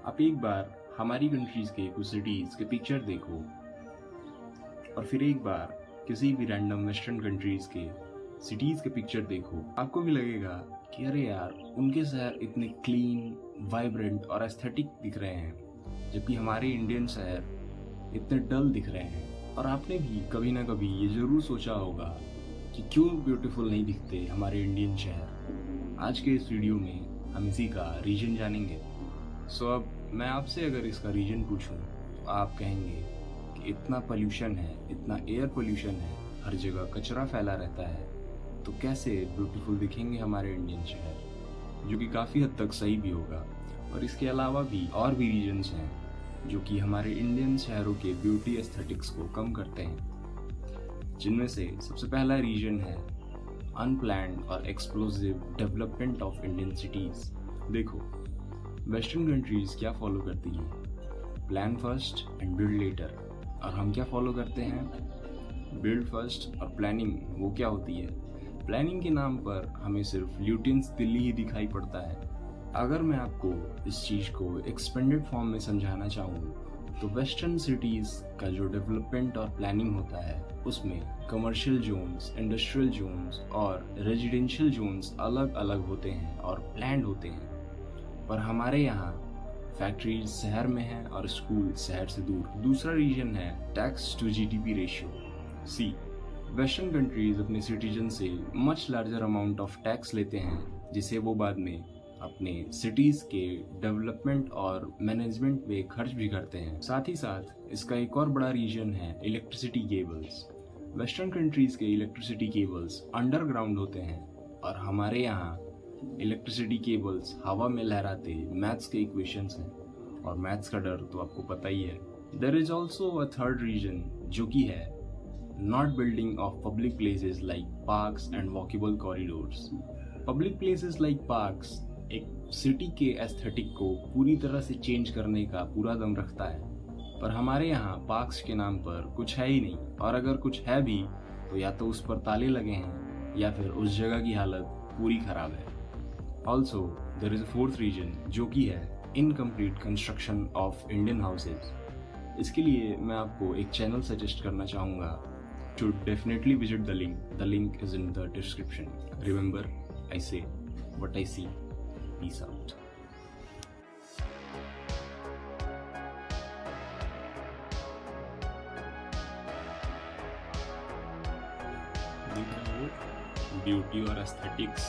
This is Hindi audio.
आप एक बार हमारी कंट्रीज के कुछ सिटीज के पिक्चर देखो और फिर एक बार किसी भी रैंडम वेस्टर्न कंट्रीज के सिटीज के पिक्चर देखो, आपको भी लगेगा कि अरे यार उनके शहर इतने क्लीन, वाइब्रेंट और एस्थेटिक दिख रहे हैं, जबकि हमारे इंडियन शहर इतने डल दिख रहे हैं। और आपने भी कभी ना कभी ये जरूर सोचा होगा कि क्यों ब्यूटीफुल नहीं दिखते हमारे इंडियन शहर। आज के इस वीडियो में हम इसी का रीजन जानेंगे। सो अब मैं आपसे अगर इसका रीजन पूछूं तो आप कहेंगे कि इतना पोल्यूशन है, इतना एयर पोल्यूशन है, हर जगह कचरा फैला रहता है, तो कैसे ब्यूटीफुल दिखेंगे हमारे इंडियन शहर, जो कि काफ़ी हद तक सही भी होगा। और इसके अलावा भी और भी रीजन्स हैं जो कि हमारे इंडियन शहरों के ब्यूटी एस्थेटिक्स को कम करते हैं, जिनमें से सबसे पहला रीजन है अनप्लैन्ड और explosive development of Indian cities. देखो, वेस्टर्न कंट्रीज क्या फॉलो करती हैं? Plan first and build later. और हम क्या फॉलो करते हैं? बिल्ड फर्स्ट और प्लानिंग। वो क्या होती है? प्लानिंग के नाम पर हमें सिर्फ ल्यूटियंस दिल्ली ही दिखाई पड़ता है। अगर मैं आपको इस चीज़ को एक्सपेंडेड फॉर्म में समझाना चाहूँ तो वेस्टर्न सिटीज़ का जो डेवलपमेंट और प्लानिंग होता है उसमें कमर्शियल जोन्स, इंडस्ट्रियल जोन्स और रेजिडेंशियल जोन्स अलग अलग होते हैं और प्लान्ड होते हैं। पर हमारे यहाँ फैक्ट्रीज शहर में है और स्कूल शहर से दूर। दूसरा रीजन है tax to GDP ratio. See, western countries अपने सिटीजन से much larger amount of tax लेते हैं, जिसे वो बाद में अपने सिटीज के डेवलपमेंट और मैनेजमेंट में खर्च भी करते हैं। साथ ही साथ इसका एक और बड़ा रीजन है इलेक्ट्रिसिटी केबल्स। वेस्टर्न कंट्रीज के इलेक्ट्रिसिटी केबल्स अंडरग्राउंड होते हैं और हमारे यहाँ इलेक्ट्रिसिटी केबल्स हवा में लहराते मैथ्स के इक्वेशंस हैं, और मैथ्स का डर तो आपको पता ही है। There is also a third reason, जो कि है not building of public places like parks and walkable corridors. Public places like parks एक सिटी के एस्थेटिक को पूरी तरह से चेंज करने का पूरा दम रखता है, पर हमारे यहाँ पार्क्स के नाम पर कुछ है ही नहीं, और अगर कुछ है भी तो या तो उस पर ताले लगे हैं या फिर उस जगह की हालत पूरी खराब है। Also there is a fourth reason, जो कि है incomplete construction of Indian houses. इसके लिए मैं आपको एक चैनल सजेस्ट करना चाहूँगा। To definitely visit the link is in the description. Remember, I say what I see. Peace out. Beauty और एस्थेटिक्स